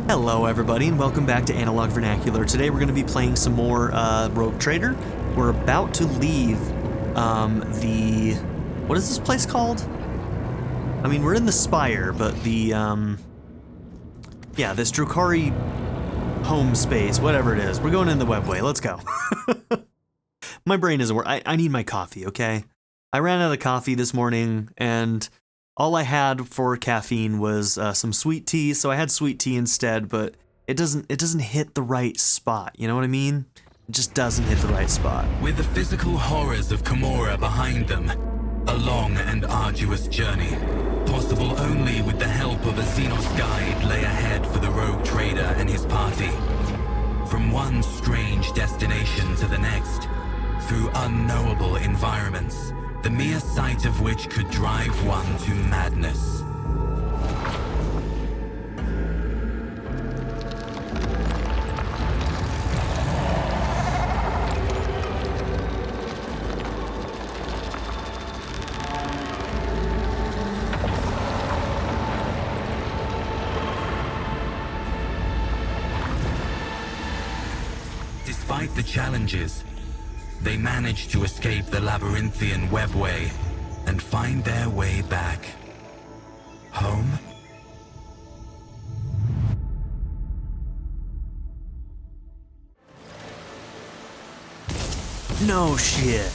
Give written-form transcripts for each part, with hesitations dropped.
Hello everybody and welcome back to Analog Vernacular. Today we're going to be playing some more Rogue Trader. We're about to leave what is this place called? I mean, we're in the Spire, but this Drukhari home space, whatever it is. We're going in the webway. Let's go. My brain isn't working. I need my coffee, okay? I ran out of coffee this morning and all I had for caffeine was some sweet tea, so I had sweet tea instead, but it doesn't hit the right spot, you know what I mean? It just doesn't hit the right spot. With the physical horrors of Camorra behind them, a long and arduous journey, possible only with the help of a Xenos guide, lay ahead for the Rogue Trader and his party. From one strange destination to the next, through unknowable environments, the mere sight of which could drive one to madness. Despite the challenges, they managed to escape the labyrinthian webway and find their way back home. No shit.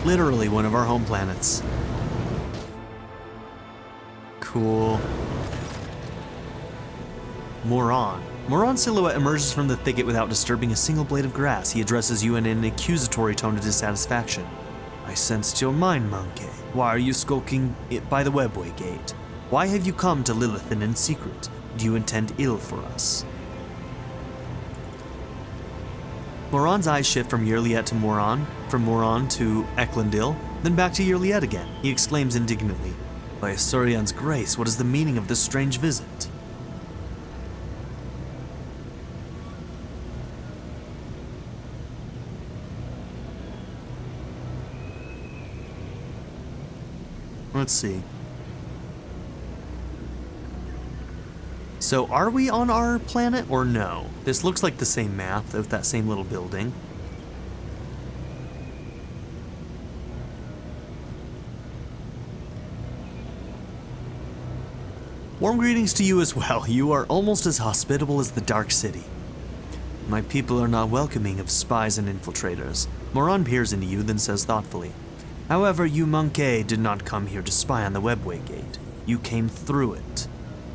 Literally one of our home planets. Cool. Moron's silhouette emerges from the thicket without disturbing a single blade of grass. He addresses you in an accusatory tone of dissatisfaction. I sensed your mind, monkey. Why are you skulking by the webway gate? Why have you come to Lilithan in secret? Do you intend ill for us? Moron's eyes shift from Yurliet to Moron, from Moron to Eklundil, then back to Yurliet again. He exclaims indignantly, by Asurian's grace, what is the meaning of this strange visit? Let's see. So, are we on our planet or no? This looks like the same map with that same little building. Warm greetings to you as well. You are almost as hospitable as the Dark City. My people are not welcoming of spies and infiltrators. Moron peers into you, then says thoughtfully, however, you monkey did not come here to spy on the webway gate. You came through it.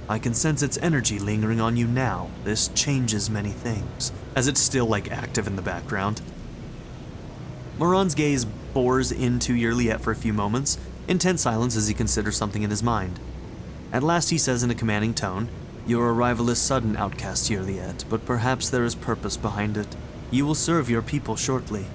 I can sense its energy lingering on you now. This changes many things, as it's still active in the background. Moron's gaze bores into Yurliet for a few moments, in tense silence as he considers something in his mind. At last he says in a commanding tone, your arrival is sudden, outcast Yurliet, but perhaps there is purpose behind it. You will serve your people shortly.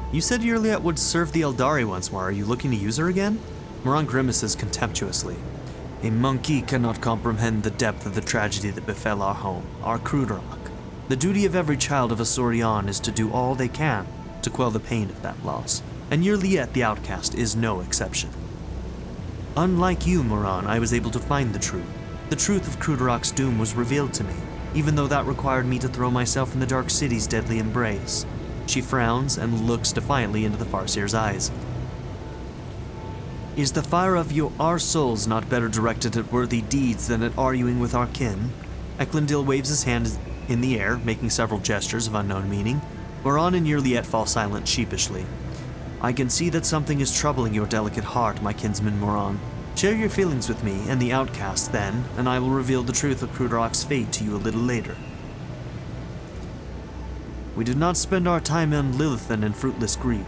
You said Yurliet would serve the Eldari once more. Are you looking to use her again? Moron grimaces contemptuously. A monkey cannot comprehend the depth of the tragedy that befell our home, our Krudarok. The duty of every child of Asurion is to do all they can to quell the pain of that loss, and Yurliet the outcast is no exception. Unlike you, Moron, I was able to find the truth. The truth of Krudarok's doom was revealed to me, even though that required me to throw myself in the Dark City's deadly embrace. She frowns and looks defiantly into the Farseer's eyes. Is the fire of our souls not better directed at worthy deeds than at arguing with our kin? Eklundil waves his hand in the air, making several gestures of unknown meaning. Moron and Yurliet fall silent sheepishly. I can see that something is troubling your delicate heart, my kinsman Moron. Share your feelings with me and the outcast then, and I will reveal the truth of Krudarok's fate to you a little later. We did not spend our time on Lilithan in fruitless grief.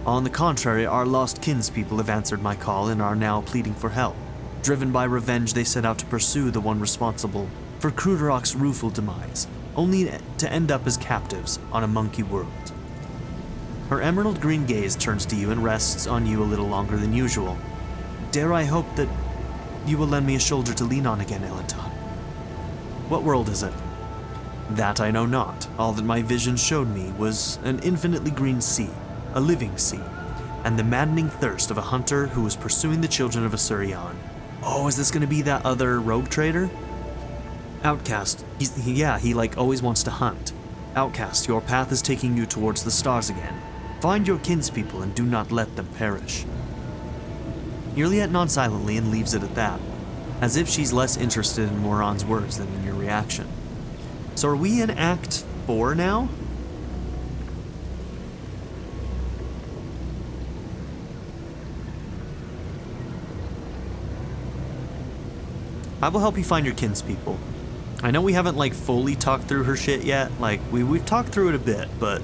On the contrary, our lost kinspeople have answered my call and are now pleading for help. Driven by revenge, they set out to pursue the one responsible for Krudarok's rueful demise, only to end up as captives on a monkey world. Her emerald green gaze turns to you and rests on you a little longer than usual. Dare I hope that you will lend me a shoulder to lean on again, Elenton? What world is it? That I know not. All that my vision showed me was an infinitely green sea, a living sea, and the maddening thirst of a hunter who was pursuing the children of Asurion. Oh, is this going to be that other rogue trader? Outcast. He like always wants to hunt. Outcast, your path is taking you towards the stars again. Find your kinspeople and do not let them perish. Yrliet nods silently and leaves it at that, as if she's less interested in Moron's words than in your reaction. So are we in Act 4 now? I will help you find your kinspeople. I know we haven't like fully talked through her shit yet, like we've talked through it a bit, but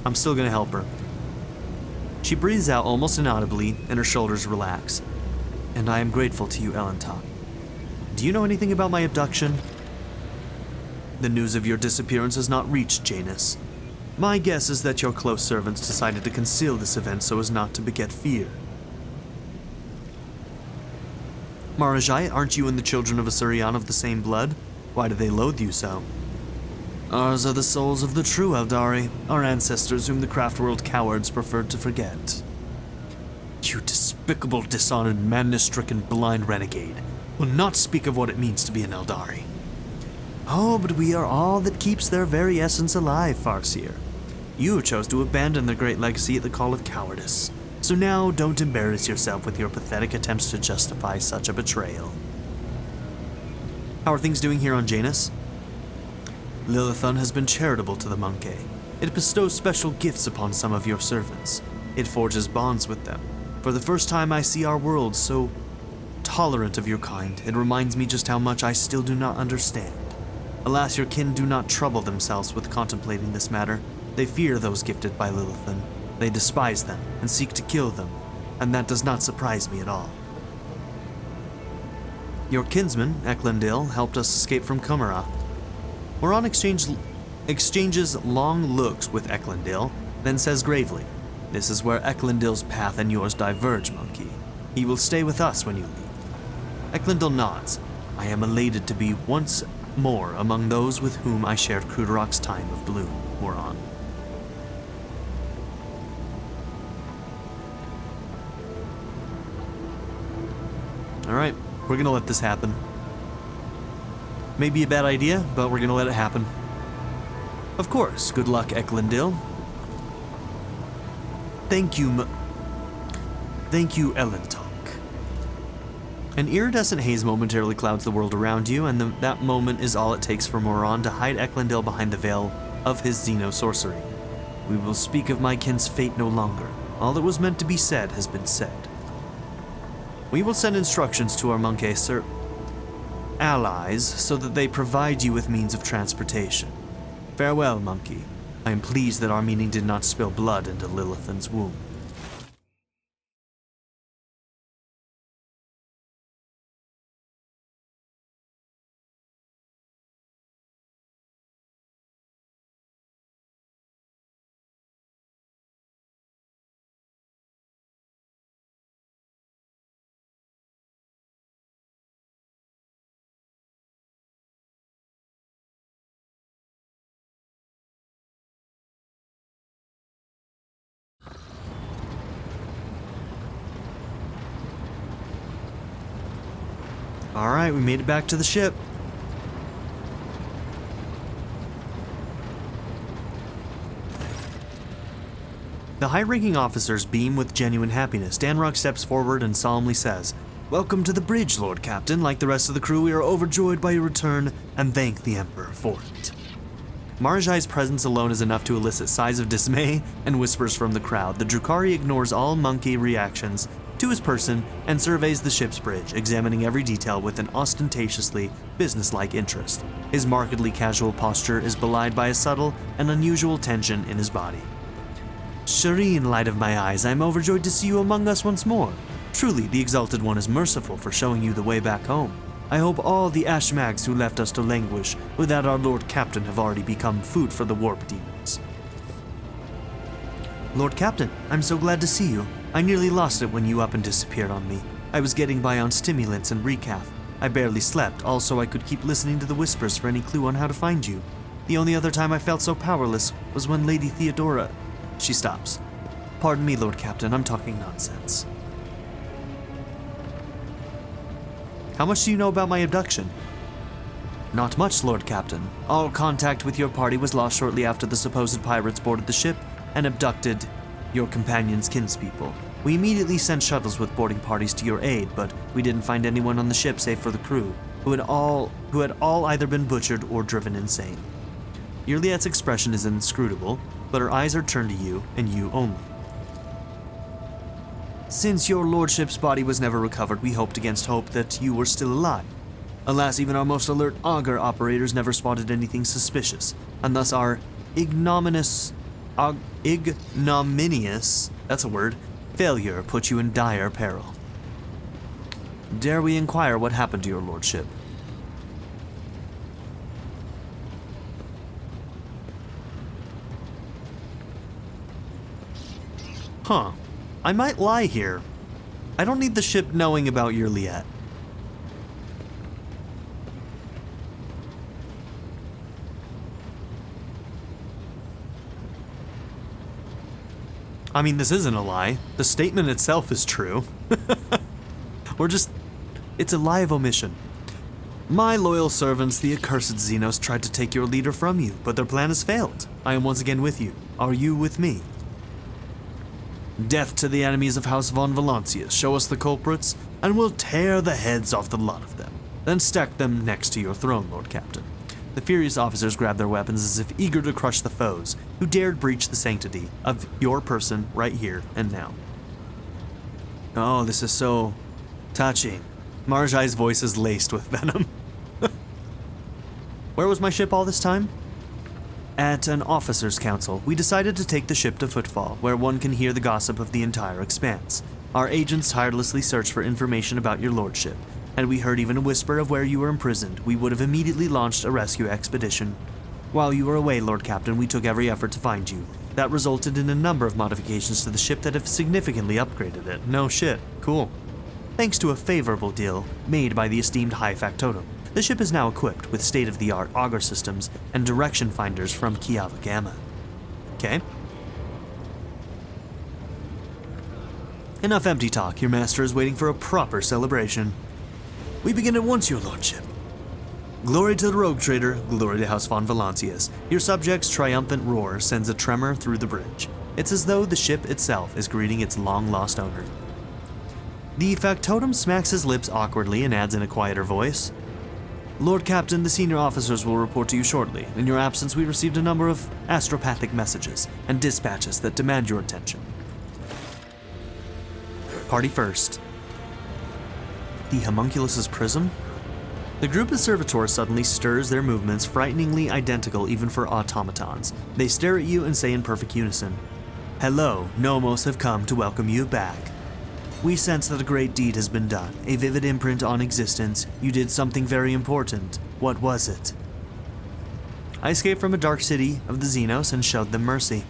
I'm still gonna help her. She breathes out almost inaudibly and her shoulders relax. And I am grateful to you, Elentok. Do you know anything about my abduction? The news of your disappearance has not reached Janus. My guess is that your close servants decided to conceal this event so as not to beget fear. Marajai, aren't you and the children of Asurion of the same blood? Why do they loathe you so? Ours are the souls of the true Eldari, our ancestors whom the Craftworld cowards preferred to forget. You despicable, dishonored, madness-stricken, blind renegade will not speak of what it means to be an Eldari. Oh, but we are all that keeps their very essence alive, Farseer. You chose to abandon the great legacy at the call of cowardice. So now, don't embarrass yourself with your pathetic attempts to justify such a betrayal. How are things doing here on Janus? Lilithun has been charitable to the monkey. It bestows special gifts upon some of your servants. It forges bonds with them. For the first time I see our world so tolerant of your kind. It reminds me just how much I still do not understand. Alas, your kin do not trouble themselves with contemplating this matter. They fear those gifted by Lilithun. They despise them and seek to kill them, and that does not surprise me at all. Your kinsman, Eklundil, helped us escape from Kumara. Moron exchanges long looks with Eklundil, then says gravely, "This is where Eklundil's path and yours diverge, monkey. He will stay with us when you leave." Eklundil nods. I am elated to be once more among those with whom I shared Krudarok's time of bloom, Moron. Alright, we're gonna let this happen. Maybe a bad idea, but we're gonna let it happen. Of course, good luck, Eklundil. Thank you, Elentok. An iridescent haze momentarily clouds the world around you, and that moment is all it takes for Moron to hide Eklundil behind the veil of his xeno-sorcery. We will speak of my kin's fate no longer. All that was meant to be said has been said. We will send instructions to our monkey allies so that they provide you with means of transportation. Farewell, monkey. I am pleased that our meeting did not spill blood into Lilithun's womb. Alright, we made it back to the ship. The high-ranking officers beam with genuine happiness. Danrock steps forward and solemnly says, "Welcome to the bridge, Lord Captain. Like the rest of the crew, we are overjoyed by your return and thank the Emperor for it." Marajai's presence alone is enough to elicit sighs of dismay and whispers from the crowd. The Drukhari ignores all monkey reactions to his person and surveys the ship's bridge, examining every detail with an ostentatiously businesslike interest. His markedly casual posture is belied by a subtle and unusual tension in his body. "Shireen, light of my eyes, I am overjoyed to see you among us once more. Truly, the Exalted One is merciful for showing you the way back home. I hope all the Ashmags who left us to languish without our Lord Captain have already become food for the warp demons." "Lord Captain, I'm so glad to see you. I nearly lost it when you up and disappeared on me. I was getting by on stimulants and recaf. I barely slept, also I could keep listening to the whispers for any clue on how to find you. The only other time I felt so powerless was when Lady Theodora... She stops. Pardon me, Lord Captain, I'm talking nonsense. How much do you know about my abduction? Not much, Lord Captain. All contact with your party was lost shortly after the supposed pirates boarded the ship and abducted your companion's kinspeople. We immediately sent shuttles with boarding parties to your aid, but we didn't find anyone on the ship save for the crew, who had all either been butchered or driven insane. Yurliet's expression is inscrutable, but her eyes are turned to you, and you only. Since your lordship's body was never recovered, we hoped against hope that you were still alive. Alas, even our most alert auger operators never spotted anything suspicious, and thus our ignominious, that's a word, failure put you in dire peril. Dare we inquire what happened to your lordship? Huh. I might lie here. I don't need the ship knowing about Yurliet. I mean, this isn't a lie. The statement itself is true. It's a lie of omission. My loyal servants, the accursed Xenos, tried to take your leader from you, but their plan has failed. I am once again with you. Are you with me? Death to the enemies of House Valancius. Show us the culprits, and we'll tear the heads off the lot of them. Then stack them next to your throne, Lord Captain. The furious officers grabbed their weapons as if eager to crush the foes who dared breach the sanctity of your person right here and now. Oh, this is so touching. Marjai's voice is laced with venom. Where was my ship all this time? At an officers' council, we decided to take the ship to Footfall, where one can hear the gossip of the entire expanse. Our agents tirelessly searched for information about your lordship. Had we heard even a whisper of where you were imprisoned, we would have immediately launched a rescue expedition. While you were away, Lord Captain, we took every effort to find you. That resulted in a number of modifications to the ship that have significantly upgraded it. No shit. Cool. Thanks to a favorable deal made by the esteemed High Factotum, the ship is now equipped with state-of-the-art auger systems and direction finders from Kiava Gamma. Okay. Enough empty talk. Your master is waiting for a proper celebration. We begin at once, your lordship. Glory to the rogue trader, glory to House Valancius. Your subjects' triumphant roar sends a tremor through the bridge. It's as though the ship itself is greeting its long-lost owner. The factotum smacks his lips awkwardly and adds in a quieter voice, Lord Captain, the senior officers will report to you shortly. In your absence, we received a number of astropathic messages and dispatches that demand your attention. Party first. The homunculus's prism? The group of servitors suddenly stirs their movements, frighteningly identical even for automatons. They stare at you and say in perfect unison, Hello, Nomos have come to welcome you back. We sense that a great deed has been done, a vivid imprint on existence. You did something very important. What was it? I escaped from a dark city of the Xenos and showed them mercy.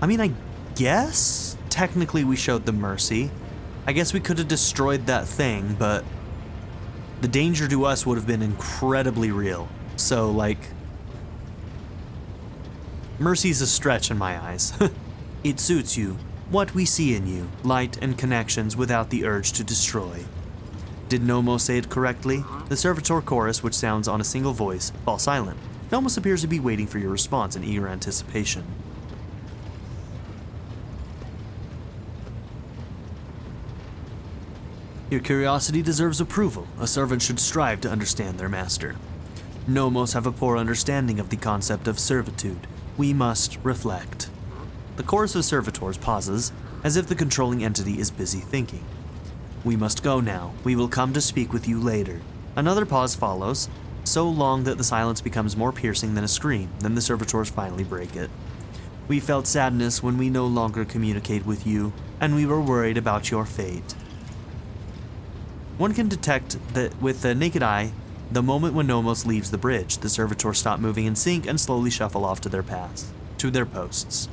I mean, I guess technically we showed them mercy. I guess we could have destroyed that thing, but the danger to us would have been incredibly real. So, like, mercy's a stretch in my eyes. It suits you, what we see in you, light and connections without the urge to destroy. Did Nomo say it correctly? The servitor chorus, which sounds on a single voice, falls silent. Nomos appears to be waiting for your response in eager anticipation. Your curiosity deserves approval. A servant should strive to understand their master. Nomos have a poor understanding of the concept of servitude. We must reflect. The chorus of servitors pauses, as if the controlling entity is busy thinking. We must go now. We will come to speak with you later. Another pause follows, so long that the silence becomes more piercing than a scream. Then the servitors finally break it. We felt sadness when we no longer communicate with you, and we were worried about your fate. One can detect that with the naked eye, the moment when Nomos leaves the bridge, the servitors stop moving in sync and slowly shuffle off to their posts.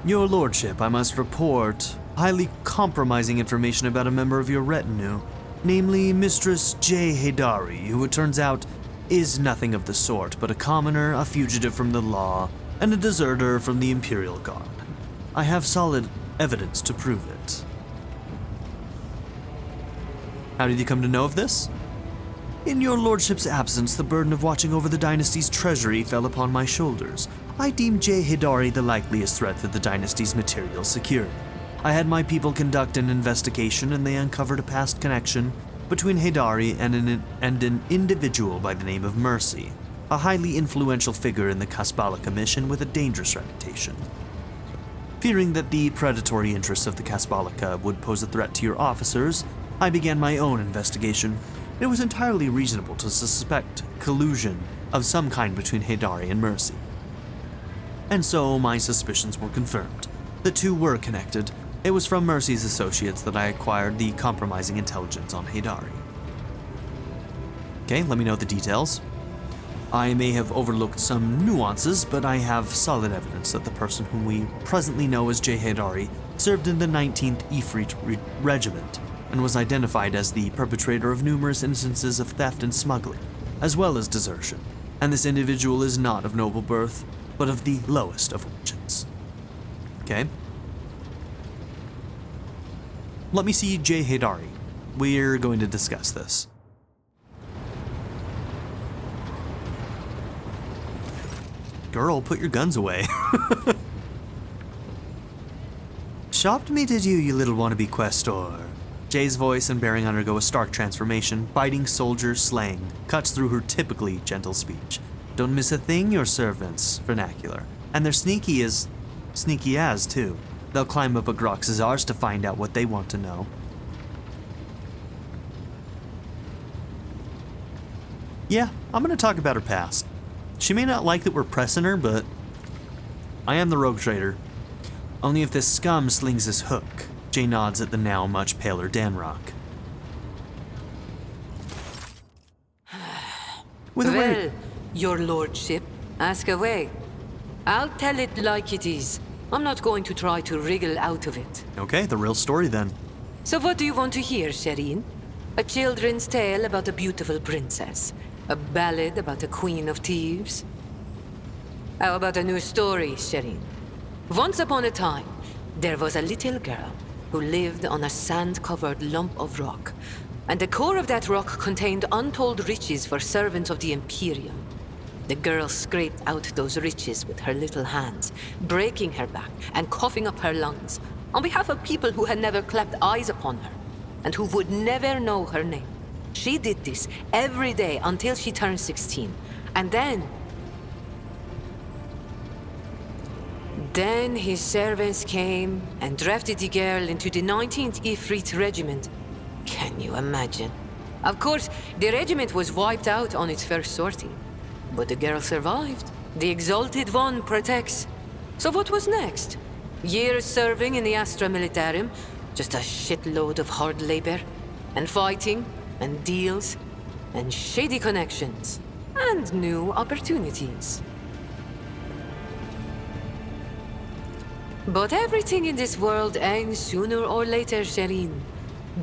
Your lordship, I must report highly compromising information about a member of your retinue, namely Mistress J. Haydari, who it turns out is nothing of the sort, but a commoner, a fugitive from the law, and a deserter from the Imperial Guard. I have solid evidence to prove it. How did you come to know of this? In your lordship's absence, the burden of watching over the dynasty's treasury fell upon my shoulders. I deemed J. Hidari the likeliest threat to the dynasty's material security. I had my people conduct an investigation, and they uncovered a past connection between Hidari and an individual by the name of Mercy, a highly influential figure in the Kasbalika mission with a dangerous reputation. Fearing that the predatory interests of the Kasbalika would pose a threat to your officers, I began my own investigation. It was entirely reasonable to suspect collusion of some kind between Hidari and Mercy. And so my suspicions were confirmed. The two were connected. It was from Mercy's associates that I acquired the compromising intelligence on Hidari. Okay, let me know the details. I may have overlooked some nuances, but I have solid evidence that the person whom we presently know as J. Hidari served in the 19th Ifrit Regiment and was identified as the perpetrator of numerous instances of theft and smuggling, as well as desertion. And this individual is not of noble birth, but of the lowest of origins. Okay? Let me see J. Hidari. We're going to discuss this. Girl, put your guns away. Shopped me, did you, you little wannabe questor? Jay's voice and bearing undergo a stark transformation. Biting soldier slang cuts through her typically gentle speech. Don't miss a thing, your servants, vernacular. And they're sneaky as, too. They'll climb up a Grox's arse to find out what they want to know. Yeah, I'm gonna talk about her past. She may not like that we're pressing her, but I am the rogue trader. Only if this scum slings his hook. Jay nods at the now much paler Danrock. Well, your lordship, ask away. I'll tell it like it is. I'm not going to try to wriggle out of it. Okay, the real story then. So what do you want to hear, Shireen? A children's tale about a beautiful princess? A ballad about a queen of thieves? How about a new story, Shireen? Once upon a time, there was a little girl who lived on a sand-covered lump of rock, and the core of that rock contained untold riches for servants of the Imperium. The girl scraped out those riches with her little hands, breaking her back and coughing up her lungs, on behalf of people who had never clapped eyes upon her, and who would never know her name. She did this every day until she turned 16, and Then his servants came and drafted the girl into the 19th Ifrit Regiment. Can you imagine? Of course, the regiment was wiped out on its first sortie. But the girl survived. The Exalted One protects. So what was next? Years serving in the Astra Militarum, just a shitload of hard labor, and fighting, and deals, and shady connections, and new opportunities. But everything in this world ends sooner or later, Shireen.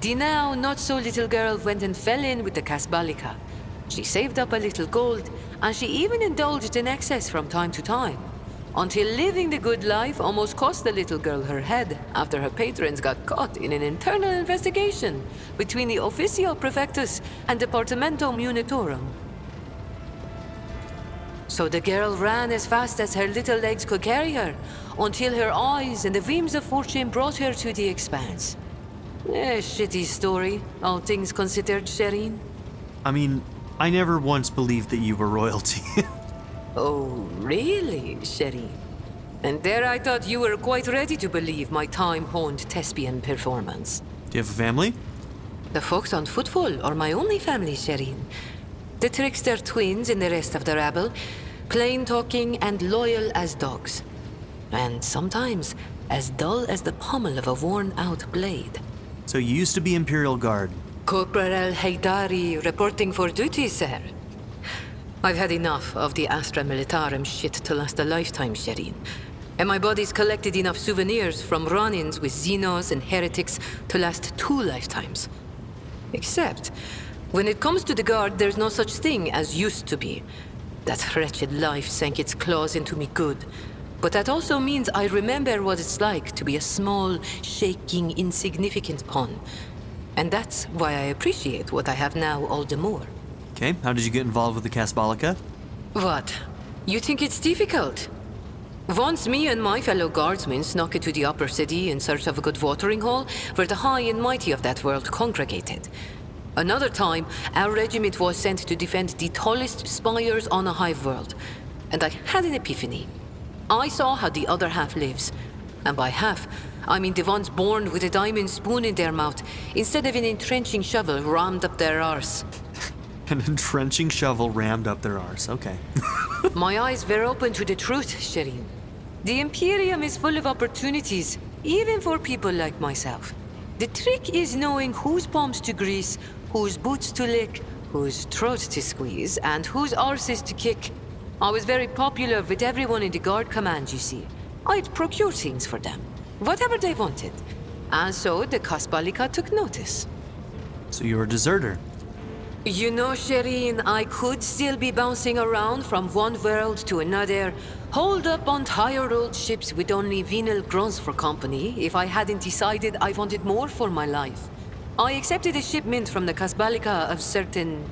The now not-so-little girl went and fell in with the Kasbalika. She saved up a little gold, and she even indulged in excess from time to time, until living the good life almost cost the little girl her head after her patrons got caught in an internal investigation between the Officio Prefectus and Departamento Munitorum. So the girl ran as fast as her little legs could carry her, until her eyes and the beams of fortune brought her to the Expanse. A shitty story, all things considered, Shireen. I mean, I never once believed that you were royalty. Oh, really, Shireen? And there I thought you were quite ready to believe my time-honed thespian performance. Do you have a family? The folks on Footfall are my only family, Shireen. The trickster twins and the rest of the rabble, plain-talking and loyal as dogs. And sometimes as dull as the pommel of a worn-out blade. So you used to be Imperial Guard. Corporal Haydari reporting for duty, sir. I've had enough of the Astra Militarum shit to last a lifetime, Shireen. And my body's collected enough souvenirs from run-ins with Xenos and heretics to last 2 lifetimes. Except, when it comes to the Guard, there's no such thing as used to be. That wretched life sank its claws into me good. But that also means I remember what it's like to be a small, shaking, insignificant pawn. And that's why I appreciate what I have now all the more. Okay, how did you get involved with the Casbalica? What? You think it's difficult? Once me and my fellow guardsmen snuck into the upper city in search of a good watering hole, where the high and mighty of that world congregated. Another time, our regiment was sent to defend the tallest spires on a hive world. And I had an epiphany. I saw how the other half lives. And by half, I mean the ones born with a diamond spoon in their mouth, instead of an entrenching shovel rammed up their arse. An entrenching shovel rammed up their arse, okay. My eyes were open to the truth, Shireen. The Imperium is full of opportunities, even for people like myself. The trick is knowing whose palms to grease, whose boots to lick, whose throat to squeeze, and whose arses to kick. I was very popular with everyone in the Guard Command, you see. I'd procure things for them, whatever they wanted. And so the Casbalica took notice. So you're a deserter. You know, Shireen, I could still be bouncing around from one world to another, holed up on tired old ships with only venal grunts for company, if I hadn't decided I wanted more for my life. I accepted a shipment from the Casbalica of certain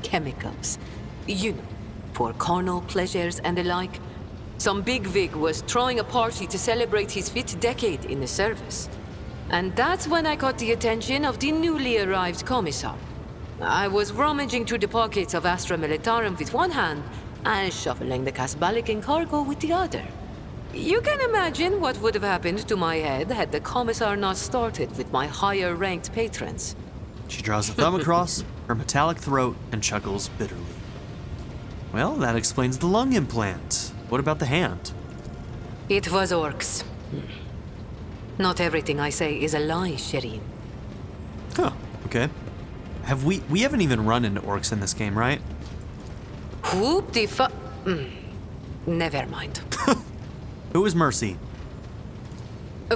chemicals. You know, for carnal pleasures and the like. Some bigwig was throwing a party to celebrate his 5th decade in the service. And that's when I caught the attention of the newly arrived commissar. I was rummaging through the pockets of Astra Militarum with one hand and shuffling the Casbalican cargo with the other. You can imagine what would have happened to my head had the commissar not started with my higher-ranked patrons. She draws a thumb across her metallic throat and chuckles bitterly. Well, that explains the lung implant. What about the hand? It was orcs. Not everything I say is a lie, Shireen. Huh, okay. We haven't even run into orcs in this game, right? Whoop the Never mind. Who is Mercy?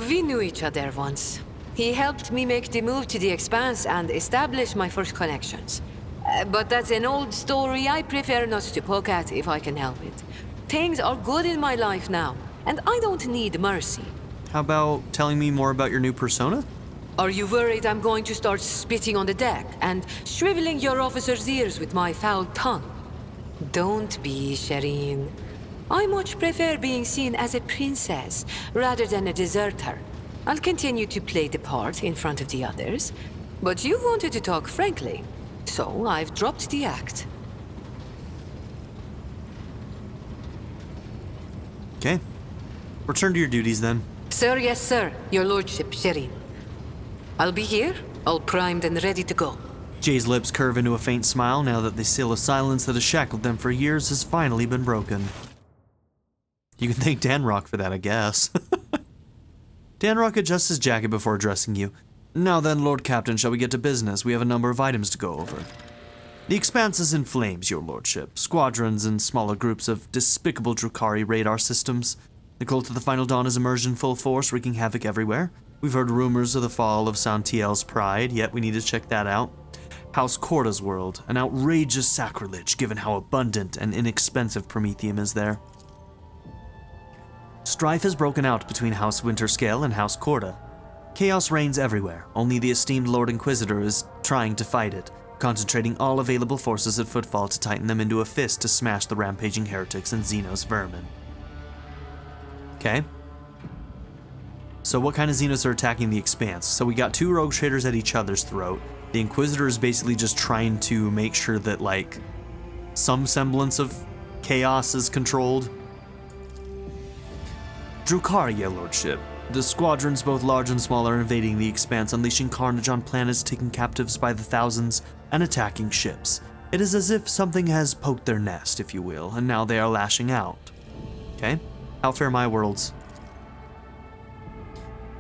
We knew each other once. He helped me make the move to the Expanse and establish my first connections. But that's an old story I prefer not to poke at if I can help it. Things are good in my life now, and I don't need mercy. How about telling me more about your new persona? Are you worried I'm going to start spitting on the deck and shriveling your officers' ears with my foul tongue? Don't be, Shireen. I much prefer being seen as a princess rather than a deserter. I'll continue to play the part in front of the others, but you wanted to talk frankly, so I've dropped the act. Okay. Return to your duties then. Sir, yes, sir. Your lordship, Shireen. I'll be here, all primed and ready to go. Jay's lips curve into a faint smile now that the seal of silence that has shackled them for years has finally been broken. You can thank Danrock for that, I guess. Danrock adjusts his jacket before addressing you. Now then, Lord Captain, shall we get to business? We have a number of items to go over. The Expanse is in flames, your lordship. Squadrons and smaller groups of despicable Drukhari raid our systems. The cult of the Final Dawn is emerged in full force, wreaking havoc everywhere. We've heard rumors of the fall of Santiel's pride, yet we need to check that out. House Corda's world, an outrageous sacrilege given how abundant and inexpensive Promethium is there. Strife has broken out between House Winterscale and House Corda. Chaos reigns everywhere, only the esteemed Lord Inquisitor is trying to fight it, concentrating all available forces at Footfall to tighten them into a fist to smash the rampaging heretics and Xenos vermin. Okay. So what kind of Xenos are attacking the Expanse? So we got 2 rogue traders at each other's throat. The Inquisitor is basically just trying to make sure that, like, some semblance of chaos is controlled. Drukhari, your lordship. The squadrons, both large and small, are invading the Expanse, unleashing carnage on planets, taking captives by the thousands, and attacking ships. It is as if something has poked their nest, if you will, and now they are lashing out. Okay? How fare my worlds?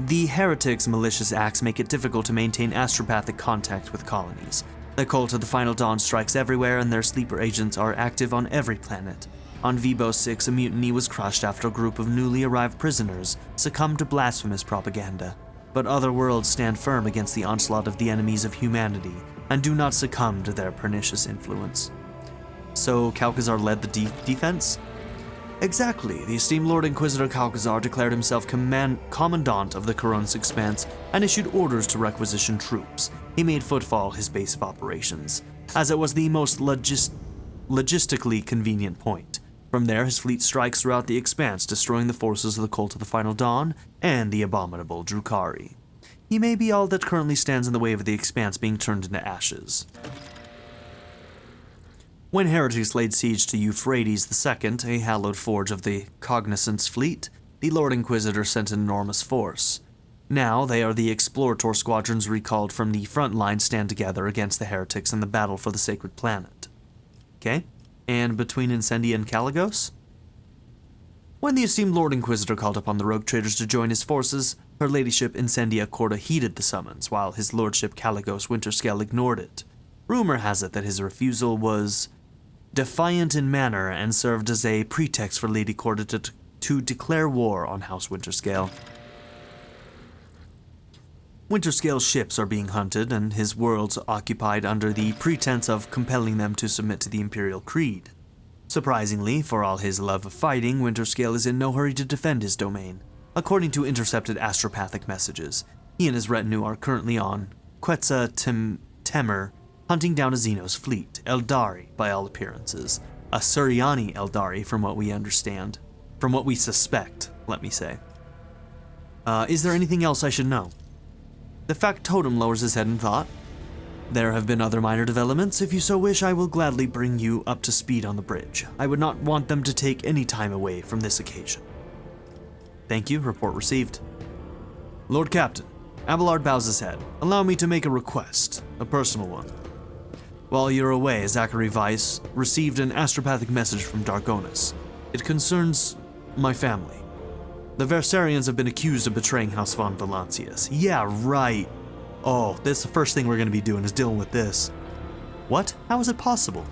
The heretics' malicious acts make it difficult to maintain astropathic contact with colonies. The cult of the Final Dawn strikes everywhere, and their sleeper agents are active on every planet. On Vibo 6, a mutiny was crushed after a group of newly arrived prisoners succumbed to blasphemous propaganda. But other worlds stand firm against the onslaught of the enemies of humanity and do not succumb to their pernicious influence. So Kalkazar led the defense? Exactly. The esteemed Lord Inquisitor Kalkazar declared himself commandant of the Koronus Expanse and issued orders to requisition troops. He made Footfall his base of operations, as it was the most logistically convenient point. From there, his fleet strikes throughout the Expanse, destroying the forces of the Cult of the Final Dawn and the abominable Drukhari. He may be all that currently stands in the way of the Expanse being turned into ashes. When heretics laid siege to Euphrates II, a hallowed forge of the Cognizance fleet, the Lord Inquisitor sent an enormous force. Now they are the Explorator squadrons recalled from the front line stand together against the heretics in the battle for the sacred planet. Okay? And between Incendia and Caligos? When the esteemed Lord Inquisitor called upon the rogue traders to join his forces, her ladyship Incendia Corda heeded the summons, while his lordship Caligos Winterscale ignored it. Rumor has it that his refusal was defiant in manner and served as a pretext for Lady Corda to declare war on House Winterscale. Winterscale's ships are being hunted and his worlds occupied under the pretense of compelling them to submit to the Imperial Creed. Surprisingly, for all his love of fighting, Winterscale is in no hurry to defend his domain. According to intercepted astropathic messages, he and his retinue are currently on Quetzal Temer, hunting down a Xenos fleet, Eldari by all appearances. A Suriani Eldari from what we understand. From what we suspect, let me say. Is there anything else I should know? The factotum lowers his head in thought. There have been other minor developments. If you so wish, I will gladly bring you up to speed on the bridge. I would not want them to take any time away from this occasion. Thank you. Report received. Lord Captain, Abelard bows his head. Allow me to make a request, a personal one. While you're away, Zachary Weiss received an astropathic message from Dargonus. It concerns my family. The Versarians have been accused of betraying House Valancius. Yeah, right. Oh, this is the first thing we're going to be doing is dealing with this. What? How is it possible?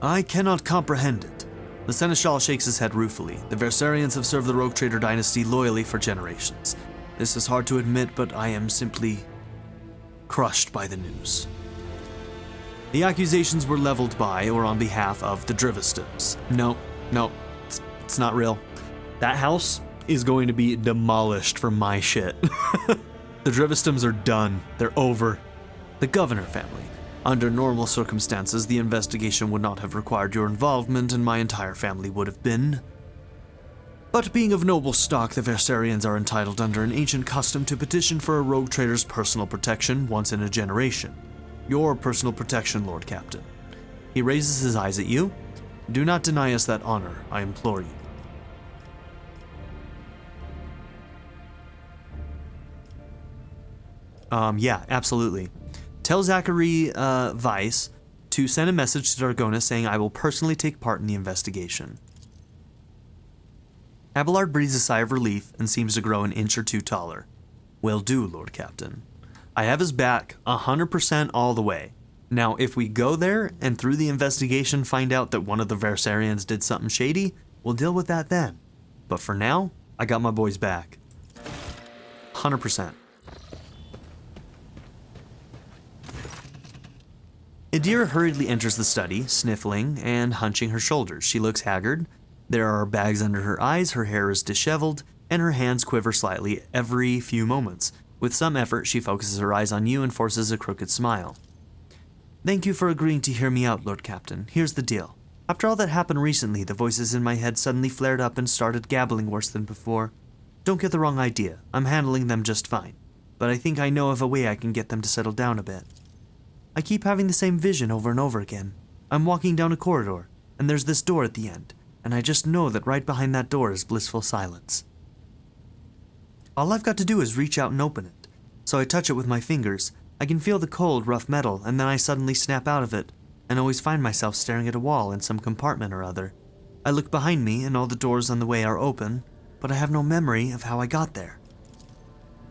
I cannot comprehend it. The Seneschal shakes his head ruefully. The Versarians have served the Rogue Trader dynasty loyally for generations. This is hard to admit, but I am simply crushed by the news. The accusations were leveled by or on behalf of the Drivistums. No, it's not real. That house is going to be demolished for my shit. The Drivistums are done. They're over. The Governor family. Under normal circumstances, the investigation would not have required your involvement, and my entire family would have been. But being of noble stock, the Versarians are entitled under an ancient custom to petition for a rogue trader's personal protection once in a generation. Your personal protection, Lord Captain. He raises his eyes at you. Do not deny us that honor, I implore you. Yeah, absolutely. Tell Zachary Weiss to send a message to Dargonus saying I will personally take part in the investigation. Abelard breathes a sigh of relief and seems to grow an inch or two taller. Will do, Lord Captain. I have his back 100% all the way. Now, if we go there and through the investigation find out that one of the Versarians did something shady, we'll deal with that then. But for now, I got my boy's back. 100%. Idira hurriedly enters the study, sniffling and hunching her shoulders. She looks haggard. There are bags under her eyes, her hair is disheveled, and her hands quiver slightly every few moments. With some effort, she focuses her eyes on you and forces a crooked smile. Thank you for agreeing to hear me out, Lord Captain. Here's the deal. After all that happened recently, the voices in my head suddenly flared up and started gabbling worse than before. Don't get the wrong idea. I'm handling them just fine. But I think I know of a way I can get them to settle down a bit. I keep having the same vision over and over again. I'm walking down a corridor, and there's this door at the end, and I just know that right behind that door is blissful silence. All I've got to do is reach out and open it. So I touch it with my fingers. I can feel the cold, rough metal, and then I suddenly snap out of it, and always find myself staring at a wall in some compartment or other. I look behind me, and all the doors on the way are open, but I have no memory of how I got there.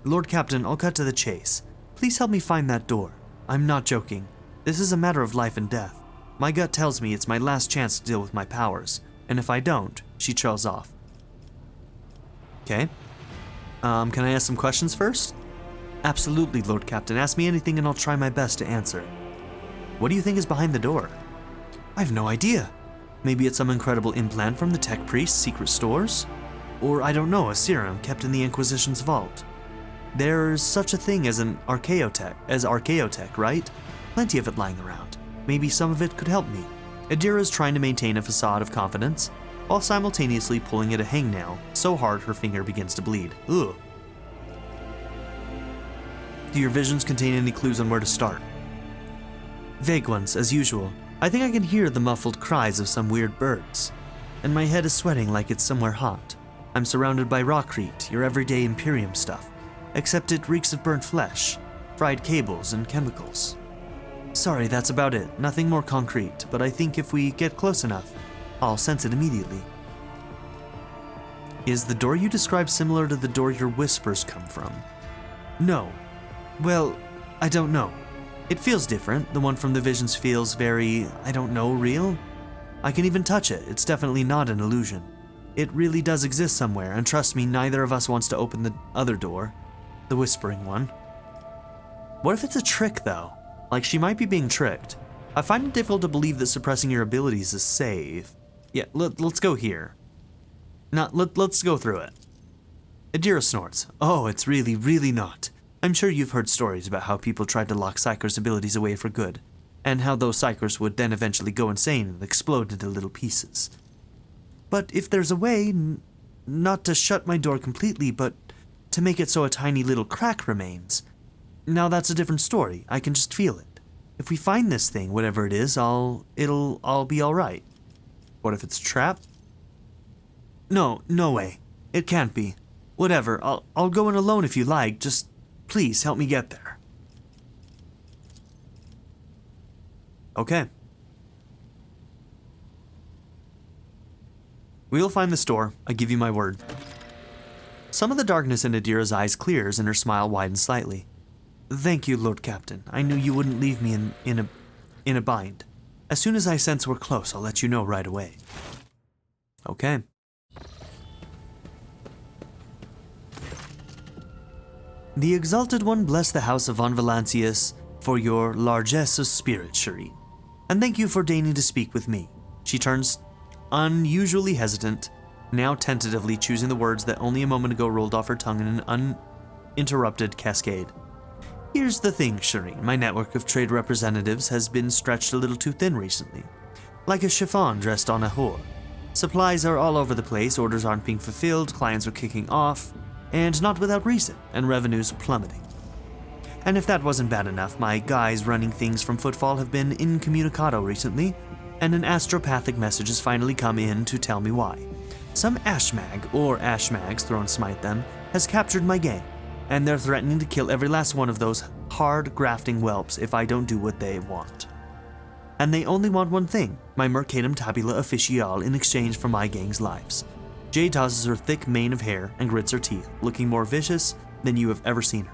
Lord Captain, I'll cut to the chase. Please help me find that door. I'm not joking. This is a matter of life and death. My gut tells me it's my last chance to deal with my powers, and if I don't, she trails off. Okay. Can I ask some questions first? Absolutely, Lord Captain. Ask me anything and I'll try my best to answer. What do you think is behind the door? I have no idea. Maybe it's some incredible implant from the tech priest's secret stores? Or, I don't know, a serum kept in the Inquisition's vault. There's such a thing as archaeotech, right? Plenty of it lying around. Maybe some of it could help me. Adira's trying to maintain a facade of confidence, while simultaneously pulling at a hangnail so hard her finger begins to bleed. Ugh. Do your visions contain any clues on where to start? Vague ones, as usual. I think I can hear the muffled cries of some weird birds, and my head is sweating like it's somewhere hot. I'm surrounded by rockcrete, your everyday Imperium stuff, except it reeks of burnt flesh, fried cables, and chemicals. Sorry, that's about it. Nothing more concrete, but I think if we get close enough, I'll sense it immediately. Is the door you describe similar to the door your whispers come from? No. Well, I don't know. It feels different. The one from the visions feels very, I don't know, real? I can even touch it. It's definitely not an illusion. It really does exist somewhere, and trust me, neither of us wants to open the other door. The whispering one. What if it's a trick, though? Like, she might be being tricked. I find it difficult to believe that suppressing your abilities is safe. Yeah, let's go here. Now, let's go through it. Adira snorts. Oh, it's really, really not. I'm sure you've heard stories about how people tried to lock Psyker's abilities away for good, and how those Psykers would then eventually go insane and explode into little pieces. But if there's a way, not to shut my door completely, but to make it so a tiny little crack remains, now that's a different story. I can just feel it. If we find this thing, whatever it is, it'll all be alright. What if it's a trap? No way. It can't be. Whatever, I'll go in alone if you like, just please help me get there. Okay. We'll find this door, I give you my word. Some of the darkness in Adira's eyes clears and her smile widens slightly. Thank you, Lord Captain. I knew you wouldn't leave me in a bind. As soon as I sense we're close, I'll let you know right away. Okay. The Exalted One bless the House of Valancius for your largesse of spirit, Shireen. And thank you for deigning to speak with me. She turns unusually hesitant, now tentatively choosing the words that only a moment ago rolled off her tongue in an uninterrupted cascade. Here's the thing, Shireen. My network of trade representatives has been stretched a little too thin recently. Like a chiffon dressed on a whore. Supplies are all over the place, orders aren't being fulfilled, clients are kicking off, and not without reason, and revenues plummeting. And if that wasn't bad enough, my guys running things from Footfall have been incommunicado recently, and an astropathic message has finally come in to tell me why. Some ashmag, or ashmags, thrown smite them, has captured my gang, and they're threatening to kill every last one of those hard grafting whelps if I don't do what they want. And they only want one thing, my Mercatum Tabula Official in exchange for my gang's lives. Jade tosses her thick mane of hair and grits her teeth, looking more vicious than you have ever seen her.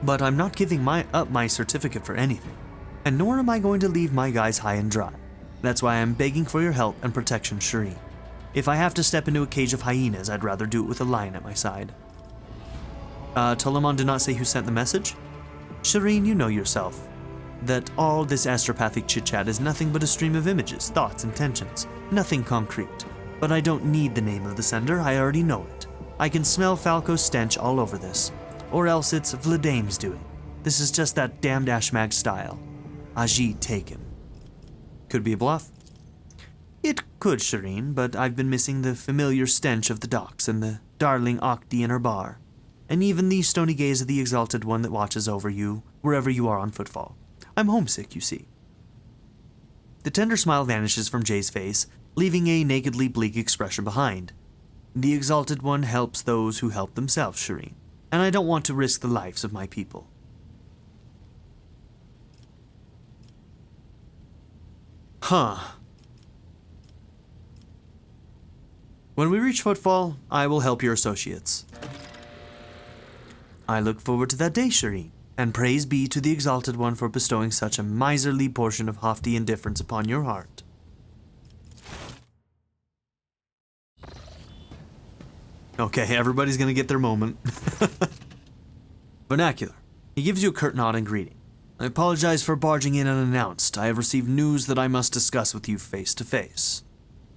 But I'm not giving up my certificate for anything, and nor am I going to leave my guys high and dry. That's why I'm begging for your help and protection, Shireen. If I have to step into a cage of hyenas, I'd rather do it with a lion at my side. Tolemon did not say who sent the message? Shireen, you know yourself that all this astropathic chit-chat is nothing but a stream of images, thoughts, intentions, nothing concrete. But I don't need the name of the sender, I already know it. I can smell Falco's stench all over this. Or else it's Vladame's doing. This is just that damned Ashmag style. Ajit, take him. Could be a bluff. It could, Shireen, but I've been missing the familiar stench of the docks and the darling Octi in her bar. And even the stony gaze of the Exalted One that watches over you, wherever you are on Footfall. I'm homesick, you see. The tender smile vanishes from Jay's face, leaving a nakedly bleak expression behind. The Exalted One helps those who help themselves, Shireen, and I don't want to risk the lives of my people. Huh. When we reach Footfall, I will help your associates. I look forward to that day, Shireen. and praise be to the Exalted One for bestowing such a miserly portion of haughty indifference upon your heart. Okay, everybody's gonna get their moment. Vernacular. He gives you a curt nod and greeting. I apologize for barging in unannounced. I have received news that I must discuss with you face to face.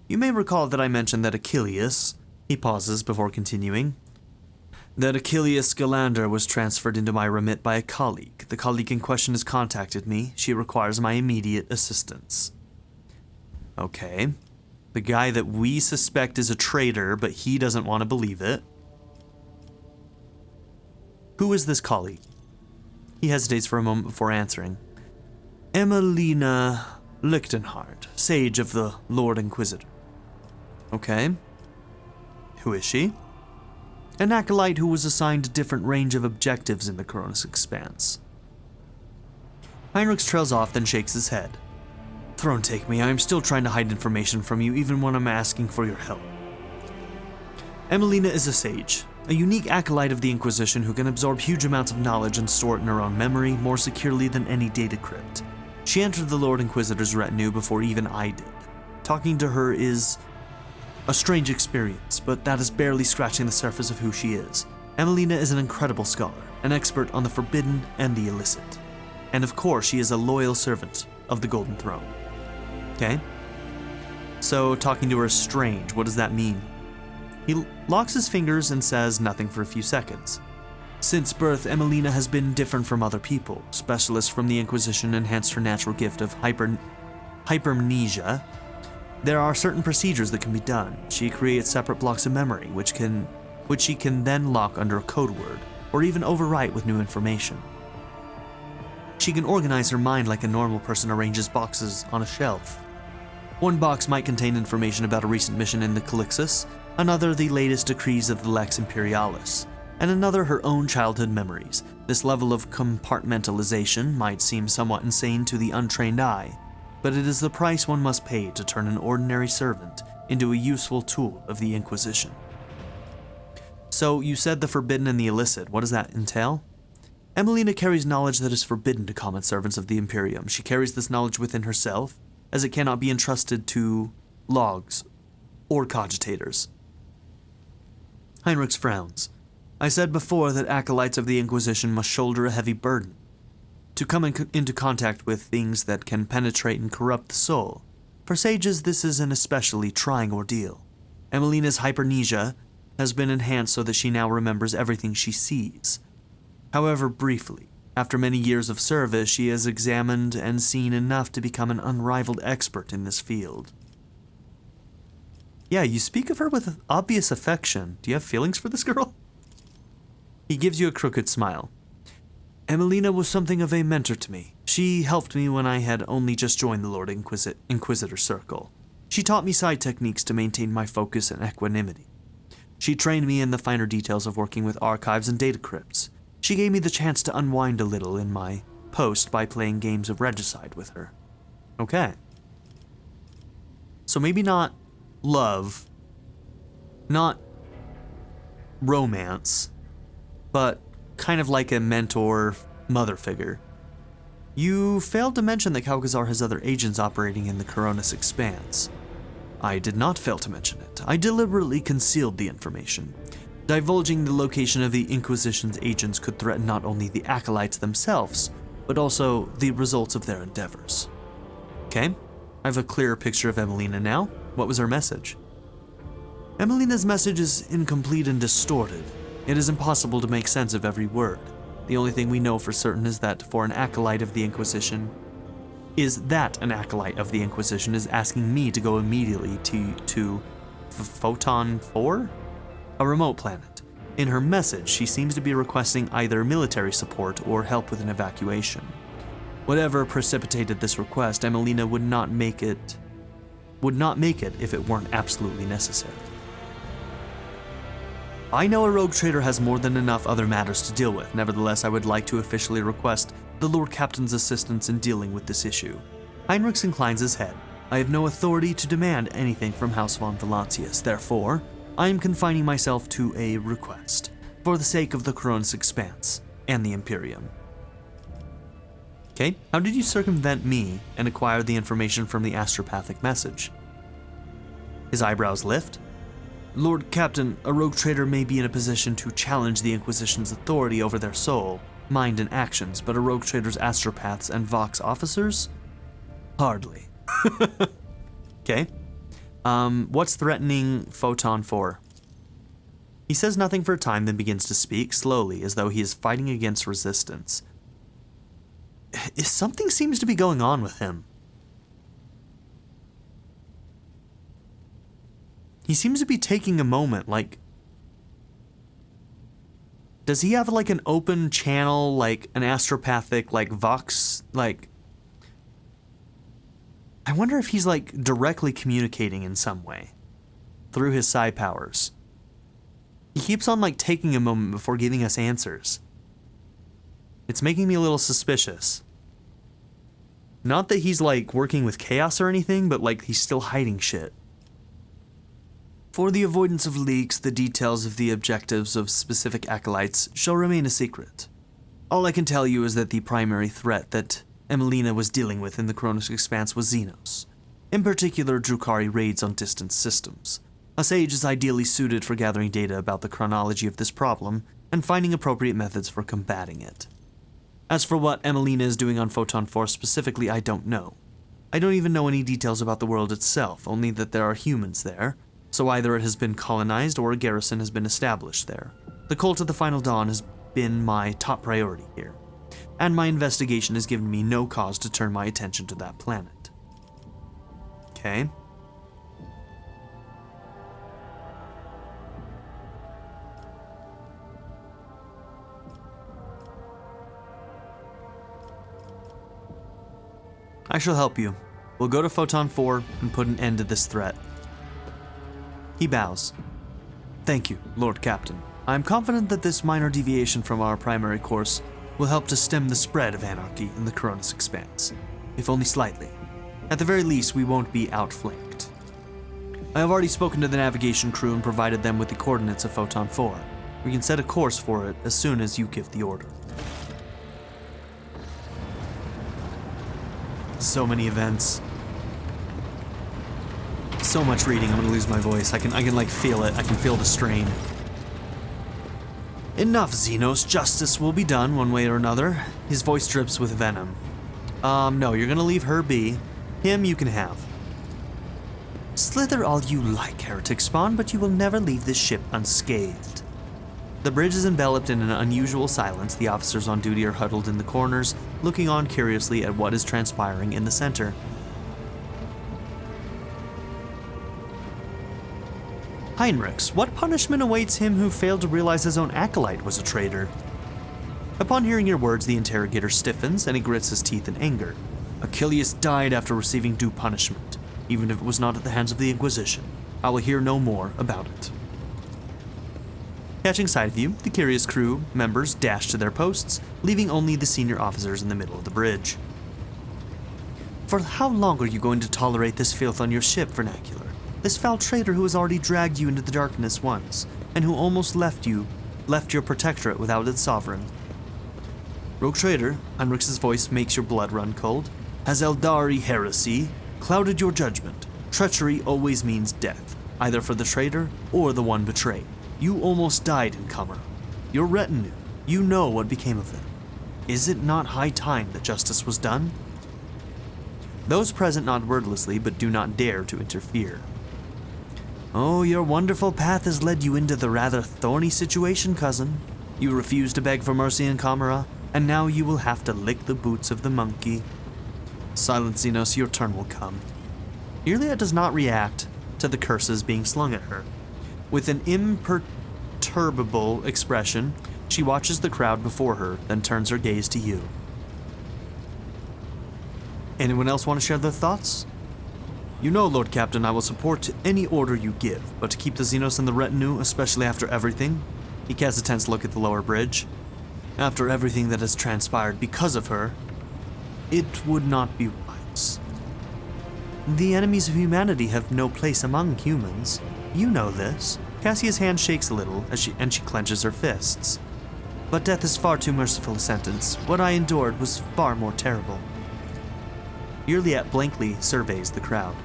You may recall that I mentioned that Achilles, he pauses before continuing, that Achilles Galander was transferred into my remit by a colleague. The colleague in question has contacted me. She requires my immediate assistance. Okay. The guy that we suspect is a traitor, but he doesn't want to believe it. Who is this colleague? He hesitates for a moment before answering. Emelina Lichtenhardt, sage of the Lord Inquisitor. Okay. Who is she? An acolyte who was assigned a different range of objectives in the Koronus Expanse. Heinrich trails off, then shakes his head. Throne take me, I am still trying to hide information from you, even when I'm asking for your help. Emelina is a sage, a unique acolyte of the Inquisition who can absorb huge amounts of knowledge and store it in her own memory more securely than any data crypt. She entered the Lord Inquisitor's retinue before even I did. Talking to her is a strange experience, but that is barely scratching the surface of who she is. Emelina is an incredible scholar, an expert on the forbidden and the illicit. And of course, she is a loyal servant of the Golden Throne. Okay? So, talking to her is strange. What does that mean? He locks his fingers and says nothing for a few seconds. Since birth, Emelina has been different from other people. Specialists from the Inquisition enhanced her natural gift of hypermnesia. There are certain procedures that can be done. She creates separate blocks of memory, which she can then lock under a code word, or even overwrite with new information. She can organize her mind like a normal person arranges boxes on a shelf. One box might contain information about a recent mission in the Calixus, another the latest decrees of the Lex Imperialis, and another her own childhood memories. This level of compartmentalization might seem somewhat insane to the untrained eye, but it is the price one must pay to turn an ordinary servant into a useful tool of the Inquisition. So, you said the forbidden and the illicit. What does that entail? Emelina carries knowledge that is forbidden to common servants of the Imperium. She carries this knowledge within herself, as it cannot be entrusted to logs or cogitators. Heinrich frowns. I said before that acolytes of the Inquisition must shoulder a heavy burden. To come into contact with things that can penetrate and corrupt the soul. For sages, this is an especially trying ordeal. Emelina's hypermnesia has been enhanced so that she now remembers everything she sees. However, briefly, after many years of service, she has examined and seen enough to become an unrivaled expert in this field. Yeah, you speak of her with obvious affection. Do you have feelings for this girl? He gives you a crooked smile. Emelina was something of a mentor to me. She helped me when I had only just joined the Lord Inquisitor Circle. She taught me side techniques to maintain my focus and equanimity. She trained me in the finer details of working with archives and data crypts. She gave me the chance to unwind a little in my post by playing games of regicide with her. Okay. So maybe not love, not romance, but kind of like a mentor mother figure. You failed to mention that Calcazar has other agents operating in the Koronus Expanse. I did not fail to mention it. I deliberately concealed the information. Divulging the location of the Inquisition's agents could threaten not only the acolytes themselves, but also the results of their endeavors. Okay, I have a clearer picture of Emelina now. What was her message? Emelina's message is incomplete and distorted. It is impossible to make sense of every word. The only thing we know for certain is that an acolyte of the Inquisition is asking me to go immediately to Photon 4? A remote planet. In her message, she seems to be requesting either military support or help with an evacuation. Whatever precipitated this request, Emelina would not make it if it weren't absolutely necessary. I know a rogue trader has more than enough other matters to deal with. Nevertheless, I would like to officially request the Lord Captain's assistance in dealing with this issue. Heinrich inclines his head. I have no authority to demand anything from House Valancius. Therefore, I am confining myself to a request, for the sake of the Koronus Expanse and the Imperium. Okay, how did you circumvent me and acquire the information from the astropathic message? His eyebrows lift. Lord Captain, a rogue trader may be in a position to challenge the Inquisition's authority over their soul, mind, and actions, but a rogue trader's astropaths and Vox officers? Hardly. Okay. What's threatening Photon 4? He says nothing for a time, then begins to speak, slowly, as though he is fighting against resistance. Something seems to be going on with him. He seems to be taking a moment, like... Does he have, like, an open channel, like, an astropathic, like, Vox, like... I wonder if he's, like, directly communicating in some way. Through his psi powers. He keeps on, like, taking a moment before giving us answers. It's making me a little suspicious. Not that he's, like, working with chaos or anything, but, like, he's still hiding shit. For the avoidance of leaks, the details of the objectives of specific acolytes shall remain a secret. All I can tell you is that the primary threat that Emelina was dealing with in the Koronus Expanse was Xenos. In particular, Drukhari raids on distant systems. A sage is ideally suited for gathering data about the chronology of this problem and finding appropriate methods for combating it. As for what Emelina is doing on Photon 4 specifically, I don't know. I don't even know any details about the world itself, only that there are humans there, so either it has been colonized or a garrison has been established there. The Cult of the Final Dawn has been my top priority here, and my investigation has given me no cause to turn my attention to that planet. Okay. I shall help you. We'll go to Photon 4 and put an end to this threat. He bows. Thank you, Lord Captain. I am confident that this minor deviation from our primary course will help to stem the spread of anarchy in the Koronus Expanse, if only slightly. At the very least, we won't be outflanked. I have already spoken to the navigation crew and provided them with the coordinates of Photon 4. We can set a course for it as soon as you give the order. So many events. So much reading, I'm gonna lose my voice. I can like feel it. I can feel the strain. Enough, Xenos. Justice will be done one way or another. His voice drips with venom. No, you're gonna leave her be. Him you can have. Slither all you like, heretic spawn, but you will never leave this ship unscathed. The bridge is enveloped in an unusual silence. The officers on duty are huddled in the corners, looking on curiously at what is transpiring in the center. Heinrichs, what punishment awaits him who failed to realize his own acolyte was a traitor? Upon hearing your words, the interrogator stiffens and he grits his teeth in anger. Achilles died after receiving due punishment, even if it was not at the hands of the Inquisition. I will hear no more about it. Catching sight of you, the curious crew members dash to their posts, leaving only the senior officers in the middle of the bridge. For how long are you going to tolerate this filth on your ship, Vernacular? This foul traitor who has already dragged you into the darkness once, and who almost left your protectorate without its sovereign. Rogue traitor, Heinrich's voice makes your blood run cold. Has Eldari heresy clouded your judgment? Treachery always means death, either for the traitor or the one betrayed. You almost died, Incomer. Your retinue, you know what became of them. Is it not high time that justice was done? Those present nod wordlessly, but do not dare to interfere. Oh, your wonderful path has led you into the rather thorny situation, cousin. You refuse to beg for mercy in Camera, and now you will have to lick the boots of the monkey. Silence, Xenos, your turn will come. Ilia does not react to the curses being slung at her. With an imperturbable expression, she watches the crowd before her, then turns her gaze to you. Anyone else want to share their thoughts? You know, Lord Captain, I will support any order you give, but to keep the Xenos in the retinue, especially after everything, he casts a tense look at the lower bridge. After everything that has transpired because of her, it would not be wise. The enemies of humanity have no place among humans. You know this. Cassia's hand shakes a little and she clenches her fists. But death is far too merciful a sentence. What I endured was far more terrible. Yurliat blankly surveys the crowd.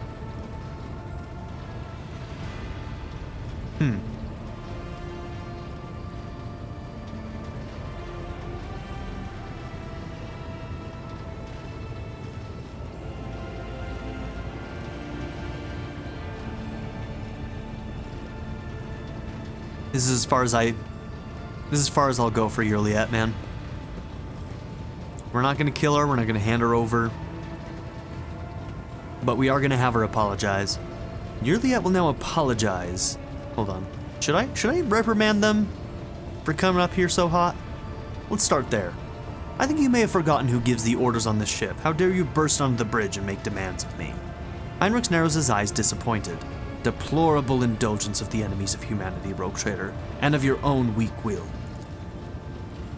This is as far as I'll go for Yurliat, man. We're not gonna kill her, we're not gonna hand her over. But we are gonna have her apologize. Yurliat will now apologize. Hold on. Should I reprimand them for coming up here so hot? Let's start there. I think you may have forgotten who gives the orders on this ship. How dare you burst onto the bridge and make demands of me? Heinrichs narrows his eyes, disappointed. Deplorable indulgence of the enemies of humanity, rogue trader, and of your own weak will.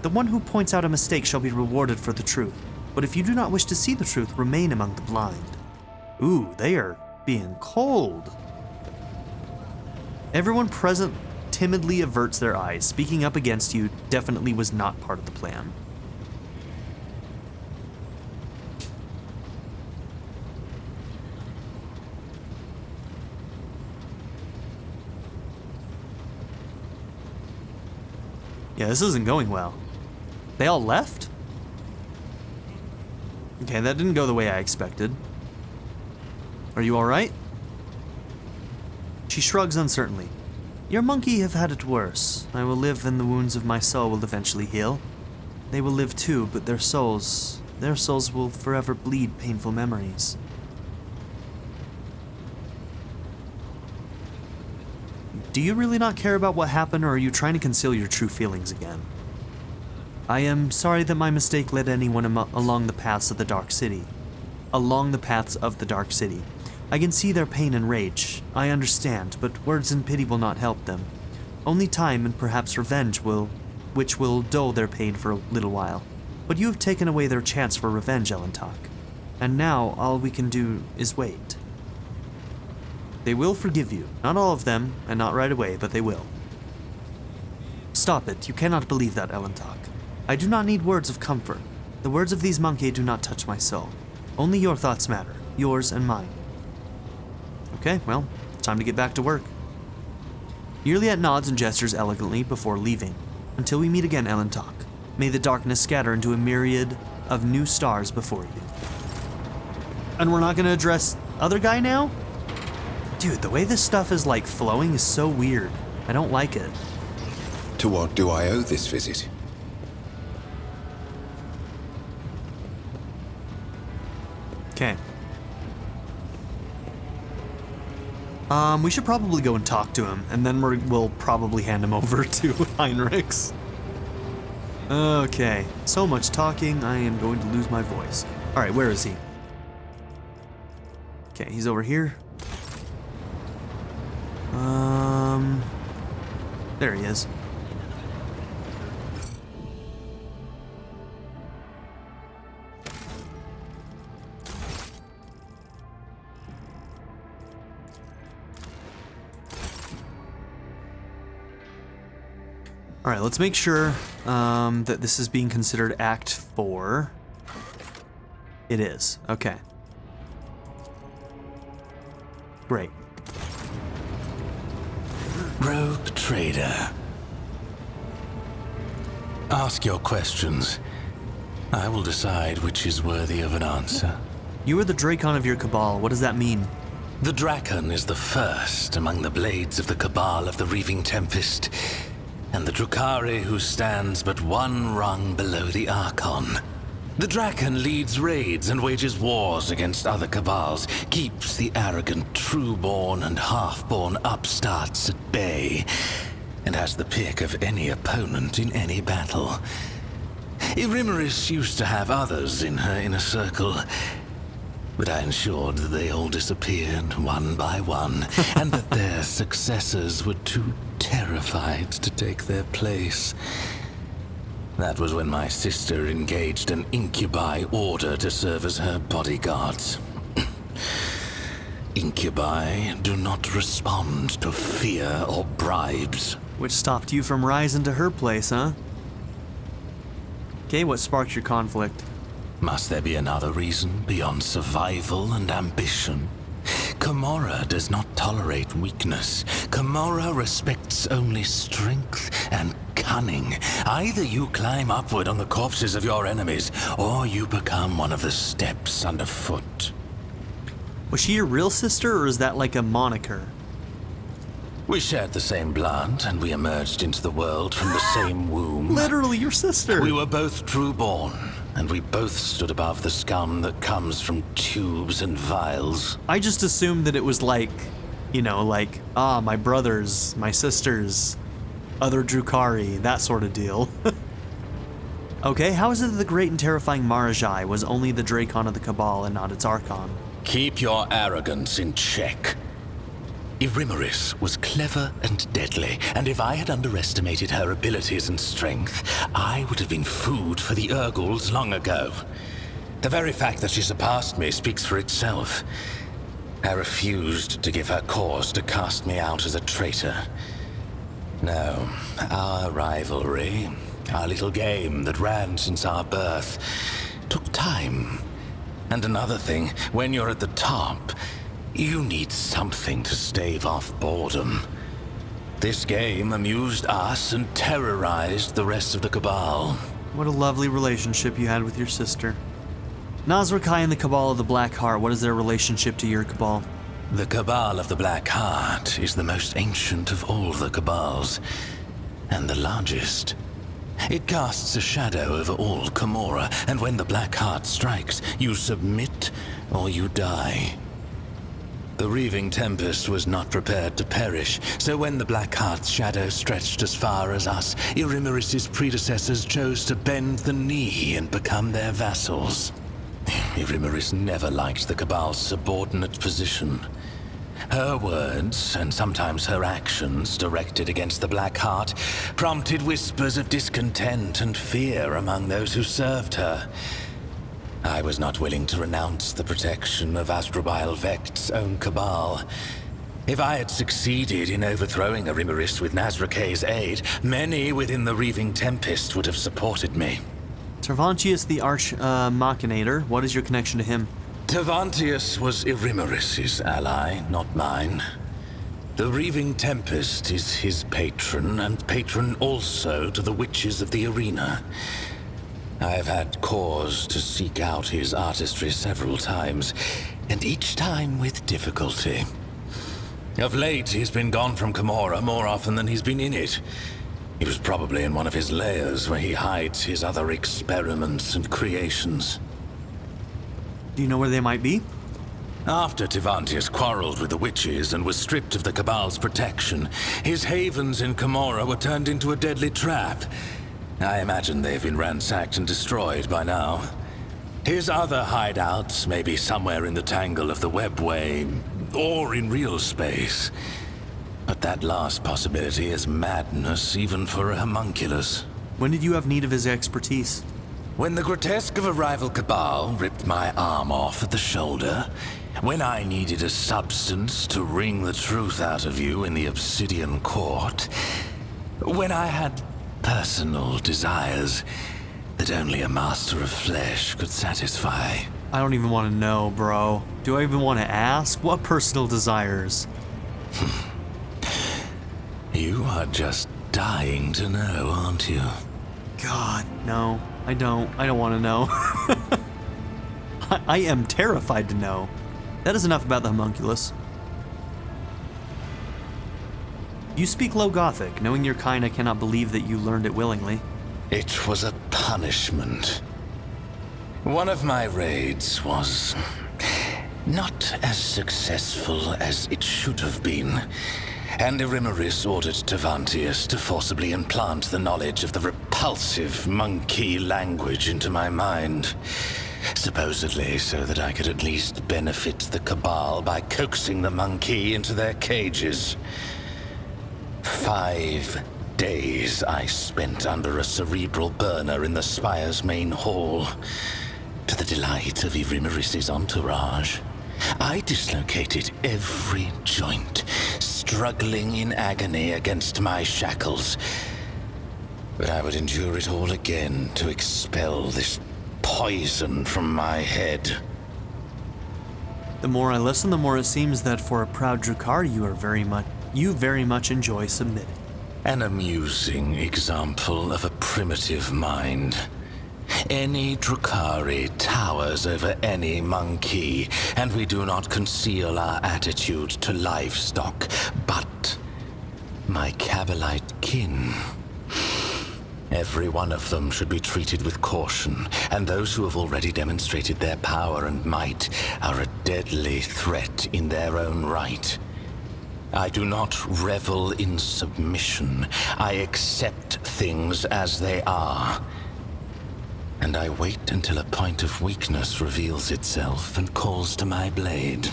The one who points out a mistake shall be rewarded for the truth, but if you do not wish to see the truth, remain among the blind. Ooh, they are being cold. Everyone present timidly averts their eyes. Speaking up against you definitely was not part of the plan. Yeah, this isn't going well. They all left? Okay, that didn't go the way I expected. Are you alright? She shrugs uncertainly. Your monkey have had it worse. I will live and the wounds of my soul will eventually heal. They will live too, but their souls will forever bleed painful memories. Do you really not care about what happened, or are you trying to conceal your true feelings again? I am sorry that my mistake led anyone along the paths of the Dark City. Along the paths of the Dark City. I can see their pain and rage. I understand, but words and pity will not help them. Only time and perhaps revenge which will dull their pain for a little while. But you have taken away their chance for revenge, Elentok. And now all we can do is wait. They will forgive you. Not all of them, and not right away, but they will. Stop it. You cannot believe that, Elentok. I do not need words of comfort. The words of these monkey do not touch my soul. Only your thoughts matter. Yours and mine. Okay, well, time to get back to work. Yurliat nods and gestures elegantly before leaving. Until we meet again, Elentok. May the darkness scatter into a myriad of new stars before you. And we're not going to address other guy now? Dude, the way this stuff is like flowing is so weird. I don't like it. To what do I owe this visit? Okay. We should probably go and talk to him, and then we'll probably hand him over to Heinrichs. Okay, so much talking, I am going to lose my voice. Alright, where is he? Okay, he's over here. There he is. All right, let's make sure that this is being considered Act 4. It is. Okay. Great. Rogue trader. Ask your questions. I will decide which is worthy of an answer. You are the Dracon of your Cabal. What does that mean? The Drakon is the first among the blades of the Cabal of the Reaving Tempest, and the Drukhari who stands but one rung below the Archon. The Drakon leads raids and wages wars against other Cabals, keeps the arrogant true-born and half-born upstarts at bay, and has the pick of any opponent in any battle. Irimaris used to have others in her inner circle, but I ensured that they all disappeared one by one, and that their successors were too terrified to take their place. That was when my sister engaged an incubi order to serve as her bodyguards. Incubi do not respond to fear or bribes. Which stopped you from rising to her place, huh? Okay, what sparked your conflict? Must there be another reason beyond survival and ambition? Komorra does not tolerate weakness. Komorra respects only strength and cunning. Either you climb upward on the corpses of your enemies, or you become one of the steps underfoot. Was she your real sister, or is that like a moniker? We shared the same blood, and we emerged into the world from the same womb. Literally your sister! We were both true-born, and we both stood above the scum that comes from tubes and vials. I just assumed that it was like, you know, like, my brothers, my sisters, other Drukhari, that sort of deal. Okay, how is it that the great and terrifying Marajai was only the Dracon of the Cabal and not its Archon? Keep your arrogance in check. Irimaris was clever and deadly, and if I had underestimated her abilities and strength, I would have been food for the Urgals long ago. The very fact that she surpassed me speaks for itself. I refused to give her cause to cast me out as a traitor. No, our rivalry, our little game that ran since our birth, took time. And another thing, when you're at the top, you need something to stave off boredom. This game amused us and terrorized the rest of the Cabal. What a lovely relationship you had with your sister. Nazrakai and the Cabal of the Black Heart, what is their relationship to your Cabal? The Cabal of the Black Heart is the most ancient of all the Cabals, and the largest. It casts a shadow over all Komorra, and when the Black Heart strikes, you submit or you die. The Reaving Tempest was not prepared to perish, so when the Black Heart's shadow stretched as far as us, Irimaris' predecessors chose to bend the knee and become their vassals. Irimaris never liked the Cabal's subordinate position. Her words, and sometimes her actions, directed against the Black Heart, prompted whispers of discontent and fear among those who served her. I was not willing to renounce the protection of Astrobial Vect's own Cabal. If I had succeeded in overthrowing Irimaris with Nazrakay's aid, many within the Reaving Tempest would have supported me. Tervantius the Machinator, what is your connection to him? Tervantius was Irimaris' ally, not mine. The Reaving Tempest is his patron, and patron also to the Witches of the Arena. I have had cause to seek out his artistry several times, and each time with difficulty. Of late, he's been gone from Komorra more often than he's been in it. He was probably in one of his lairs where he hides his other experiments and creations. Do you know where they might be? After Tervantius quarreled with the witches and was stripped of the Cabal's protection, his havens in Komorra were turned into a deadly trap. I imagine they've been ransacked and destroyed by now. His other hideouts may be somewhere in the tangle of the webway, or in real space. But that last possibility is madness even for a homunculus. When did you have need of his expertise? When the grotesque of a rival Cabal ripped my arm off at the shoulder, when I needed a substance to wring the truth out of you in the Obsidian Court, when I had personal desires that only a master of flesh could satisfy. I don't even want to know, bro. Do I even want to ask? What personal desires? You are just dying to know, aren't you? God, no. I don't want to know. I am terrified to know. That is enough about the homunculus. You speak low Gothic. Knowing your kind, I cannot believe that you learned it willingly. It was a punishment. One of my raids was not as successful as it should have been, and Irimaris ordered Tervantius to forcibly implant the knowledge of the repulsive monkey language into my mind. Supposedly so that I could at least benefit the Cabal by coaxing the monkey into their cages. 5 days I spent under a cerebral burner in the Spire's main hall, to the delight of Irimaris' entourage. I dislocated every joint, struggling in agony against my shackles. But I would endure it all again to expel this poison from my head. The more I listen, the more it seems that for a proud Drukhari, you very much enjoy submitting. An amusing example of a primitive mind. Any Drukhari towers over any monkey, and we do not conceal our attitude to livestock, but my Kabbalite kin. Every one of them should be treated with caution, and those who have already demonstrated their power and might are a deadly threat in their own right. I do not revel in submission. I accept things as they are. And I wait until a point of weakness reveals itself and calls to my blade.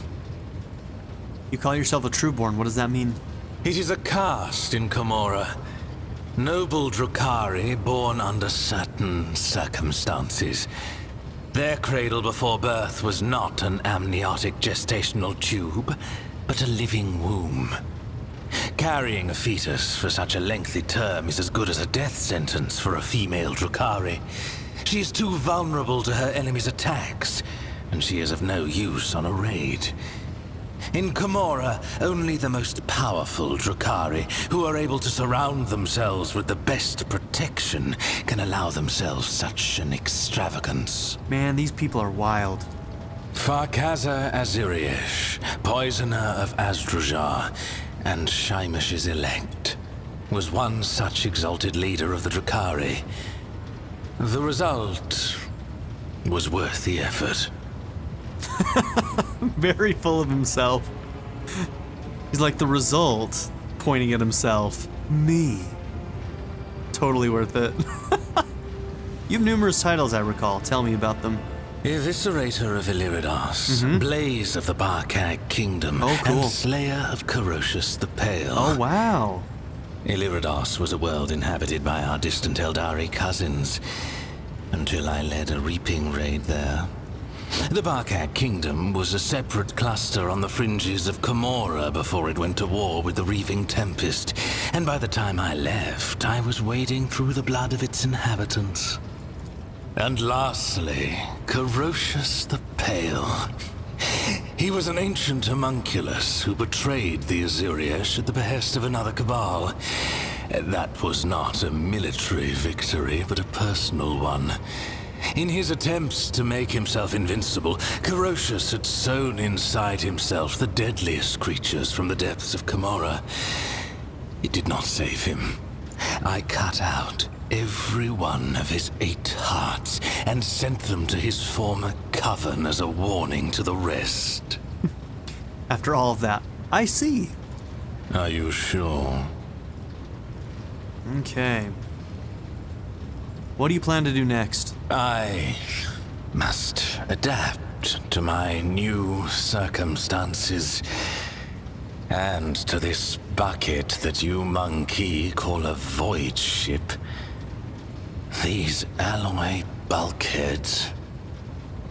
You call yourself a Trueborn, what does that mean? It is a caste in Komorra. Noble Drukhari born under certain circumstances. Their cradle before birth was not an amniotic gestational tube, but a living womb. Carrying a fetus for such a lengthy term is as good as a death sentence for a female Drukhari. She is too vulnerable to her enemy's attacks, and she is of no use on a raid. In Komorra, only the most powerful Drukhari, who are able to surround themselves with the best protection, can allow themselves such an extravagance. Man, these people are wild. Farkaza Aziriesh, poisoner of Azdrujar, and Shaimish's elect, was one such exalted leader of the Drukhari. The result was worth the effort. Very full of himself. He's like, the result, pointing at himself, me. Totally worth it. You have numerous titles, I recall. Tell me about them. Eviscerator of Illiridas, Blaze of the Barkag Kingdom, Oh, cool. and Slayer of Koronus the Pale. Oh, wow. Illiridas was a world inhabited by our distant Eldari cousins, until I led a reaping raid there. The Barkag Kingdom was a separate cluster on the fringes of Komorra before it went to war with the Reaving Tempest, and by the time I left, I was wading through the blood of its inhabitants. And lastly, Koronus the Pale. He was an ancient homunculus who betrayed the Aziriesh at the behest of another cabal. That was not a military victory, but a personal one. In his attempts to make himself invincible, Koronus had sown inside himself the deadliest creatures from the depths of Komorra. It did not save him. I cut out every one of his 8 hearts and sent them to his former coven as a warning to the rest. After all of that, I see. Are you sure? Okay. What do you plan to do next? I must adapt to my new circumstances. And to this bucket that you monkey call a void ship. These alloy bulkheads.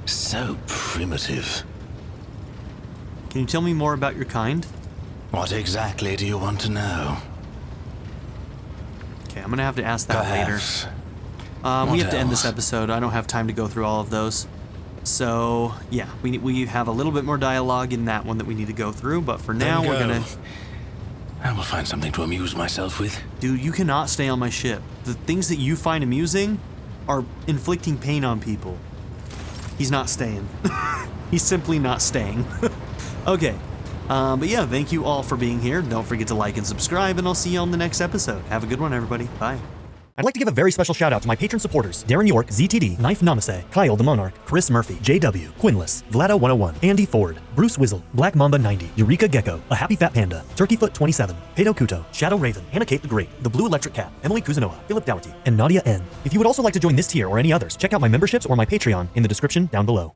So primitive. Can you tell me more about your kind? What exactly do you want to know? Okay, I'm gonna have to ask that Perhaps. later. We have to end this else? episode. I don't have time to go through all of those. So, yeah, we have a little bit more dialogue in that one that we need to go through, but for now, Then we're go. gonna... I will find something to amuse myself with. Dude, you cannot stay on my ship. The things that you find amusing are inflicting pain on people. He's not staying. He's simply not staying. Okay. But yeah, thank you all for being here. Don't forget to like and subscribe, and I'll see you on the next episode. Have a good one, everybody. Bye. I'd like to give a very special shout out to my patron supporters: Darren York, ZTD, Knife Namaste, Kyle the Monarch, Chris Murphy, JW, Quinless, Vlado101, Andy Ford, Bruce Wizzle, Black Mamba 90, Eureka Gecko, A Happy Fat Panda, Turkeyfoot 27, Pedo Kuto, Shadow Raven, Hannah Kate the Great, The Blue Electric Cat, Emily Kuzanoa, Philip Dougherty, and Nadia N. If you would also like to join this tier or any others, check out my memberships or my Patreon in the description down below.